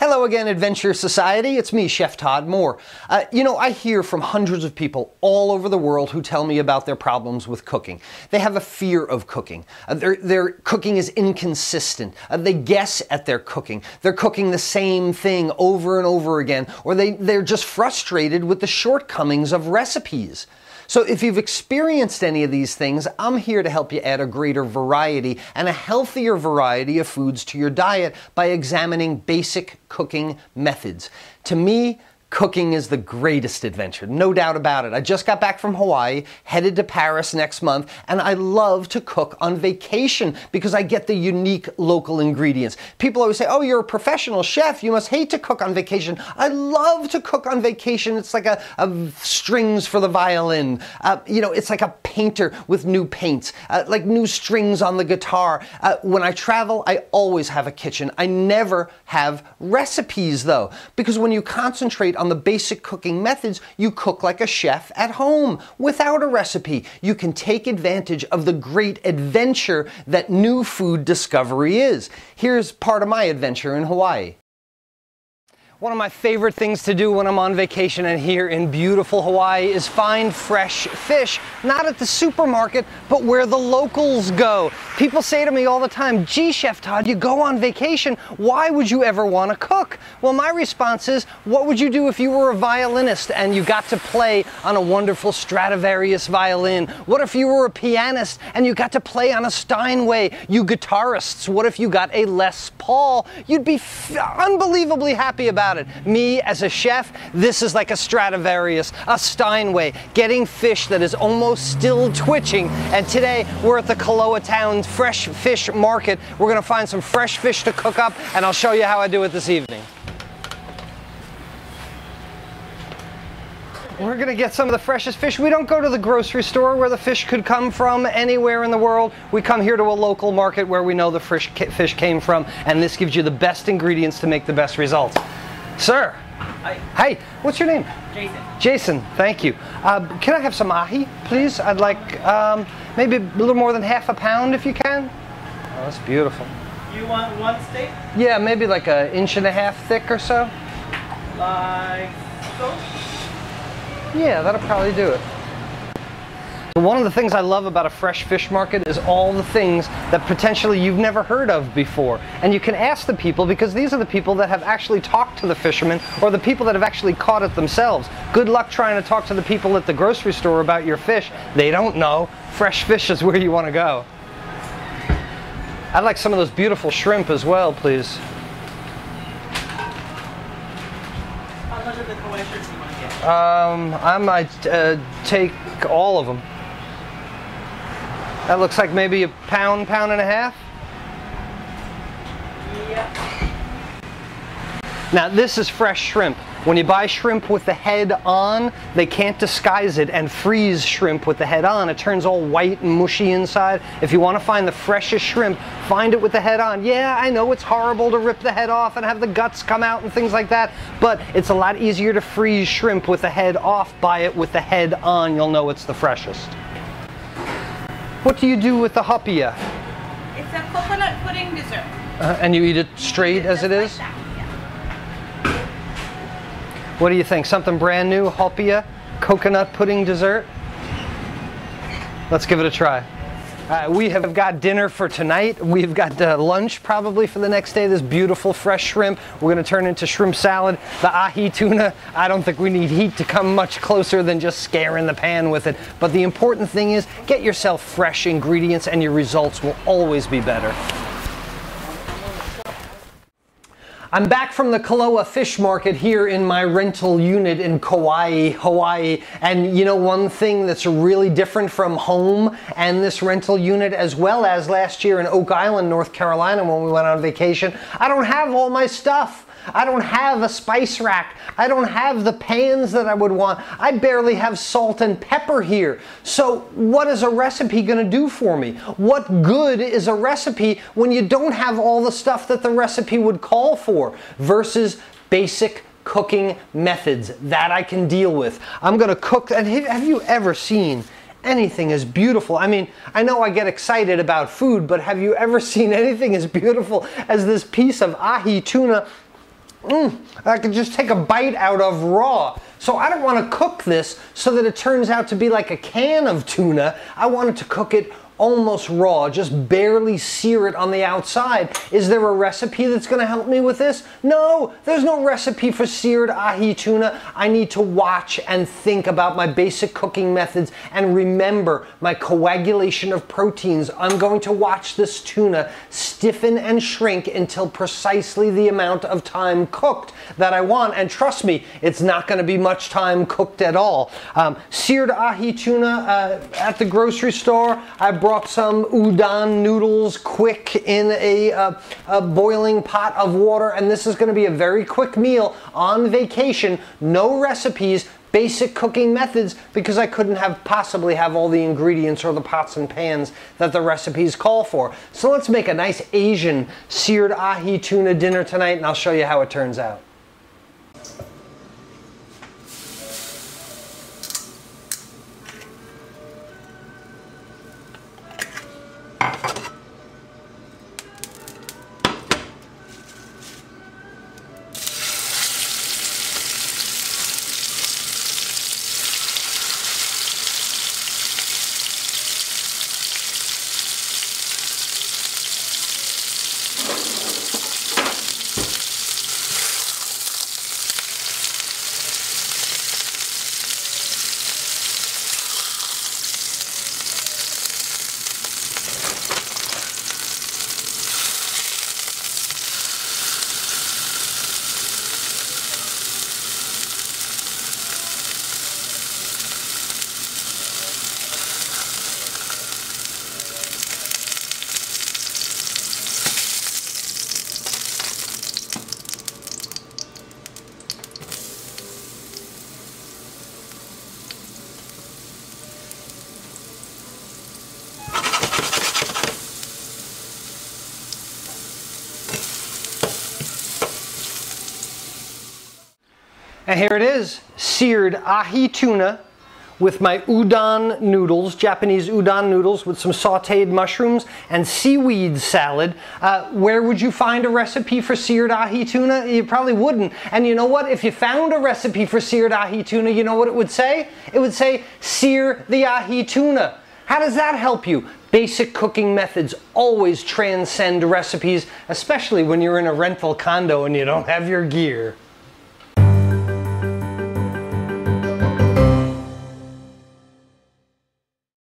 Hello again, Adventure Society. It's me, Chef Todd Mohr. I hear from hundreds of people all over the world who tell me about their problems with cooking. They have a fear of cooking. Their cooking is inconsistent. They guess at their cooking. They're cooking the same thing over and over again, or they're just frustrated with the shortcomings of recipes. So if you've experienced any of these things, I'm here to help you add a greater variety and a healthier variety of foods to your diet by examining basic cooking methods. To me, cooking is the greatest adventure, no doubt about it. I just got back from Hawaii, headed to Paris next month, and I love to cook on vacation because I get the unique local ingredients. People always say, oh, you're a professional chef, you must hate to cook on vacation. I love to cook on vacation. It's like a strings for the violin. It's like a painter with new paints, like new strings on the guitar. When I travel, I always have a kitchen. I never have recipes though, because when you concentrate on the basic cooking methods, you cook like a chef at home without a recipe. You can take advantage of the great adventure that new food discovery is. Here's part of my adventure in Hawaii. One of my favorite things to do when I'm on vacation and here in beautiful Hawaii is find fresh fish, not at the supermarket, but where the locals go. People say to me all the time, gee, Chef Todd, you go on vacation, why would you ever want to cook? Well, my response is, what would you do if you were a violinist and you got to play on a wonderful Stradivarius violin? What if you were a pianist and you got to play on a Steinway? You guitarists, what if you got a Les Paul? You'd be unbelievably happy about it. Me, as a chef, this is like a Stradivarius, a Steinway, getting fish that is almost still twitching. And today, we're at the Kaloa Town Fresh Fish Market. We're gonna find some fresh fish to cook up, and I'll show you how I do it this evening. We're gonna get some of the freshest fish. We don't go to the grocery store where the fish could come from anywhere in the world. We come here to a local market where we know the fish came from, and this gives you the best ingredients to make the best results. Sir. Hi. Hey, what's your name? Jason. Jason, thank you. Can I have some ahi, please? I'd like maybe a little more than half a pound if you can. Oh, that's beautiful. You want one steak? Yeah, maybe like 1.5 inches thick or so. Like so? Yeah, that'll probably do it. One of the things I love about a fresh fish market is all the things that potentially you've never heard of before. And you can ask the people, because these are the people that have actually talked to the fishermen or the people that have actually caught it themselves. Good luck trying to talk to the people at the grocery store about your fish. They don't know. Fresh fish is where you want to go. I'd like some of those beautiful shrimp as well, please. How much of the Kauai shrimp do you want to get? I might take all of them. That looks like maybe a pound, pound and a half. Yeah. Now this is fresh shrimp. When you buy shrimp with the head on, they can't disguise it and freeze shrimp with the head on. It turns all white and mushy inside. If you want to find the freshest shrimp, find it with the head on. Yeah, I know it's horrible to rip the head off and have the guts come out and things like that, but it's a lot easier to freeze shrimp with the head off. Buy it with the head on. You'll know it's the freshest. What do you do with the hapia? It's a coconut pudding dessert. And you eat it straight as it is? Like that, yeah. What do you think? Something brand new, hapia, coconut pudding dessert? Let's give it a try. We have got dinner for tonight. We've got lunch probably for the next day. This beautiful fresh shrimp. We're going to turn into shrimp salad. The ahi tuna, I don't think we need heat to come much closer than just scaring the pan with it. But the important thing is get yourself fresh ingredients and your results will always be better. I'm back from the Kaloa Fish Market here in my rental unit in Kauai, Hawaii. And you know, one thing that's really different from home and this rental unit, as well as last year in Oak Island, North Carolina, when we went on vacation, I don't have all my stuff. I don't have a spice rack. I don't have the pans that I would want. I barely have salt and pepper here. So what is a recipe going to do for me? What good is a recipe when you don't have all the stuff that the recipe would call for versus basic cooking methods that I can deal with? I'm going to cook. And have you ever seen anything as beautiful? I mean, I know I get excited about food, but have you ever seen anything as beautiful as this piece of ahi tuna I could just take a bite out of raw. So I don't want to cook this so that it turns out to be like a can of tuna. I wanted to cook it almost raw, just barely sear it on the outside. Is there a recipe that's going to help me with this? No, there's no recipe for seared ahi tuna. I need to watch and think about my basic cooking methods and remember my coagulation of proteins. I'm going to watch this tuna stiffen and shrink until precisely the amount of time cooked that I want. And trust me, it's not going to be much time cooked at all. Seared ahi tuna at the grocery store. I brought some udon noodles quick in a boiling pot of water, and this is going to be a very quick meal on vacation. No recipes, basic cooking methods, because I couldn't possibly have all the ingredients or the pots and pans that the recipes call for. So let's make a nice Asian seared ahi tuna dinner tonight, and I'll show you how it turns out. And here it is, seared ahi tuna with my udon noodles, Japanese udon noodles with some sauteed mushrooms and seaweed salad. Where would you find a recipe for seared ahi tuna? You probably wouldn't. And you know what? If you found a recipe for seared ahi tuna, you know what it would say? It would say, sear the ahi tuna. How does that help you? Basic cooking methods always transcend recipes, especially when you're in a rental condo and you don't have your gear.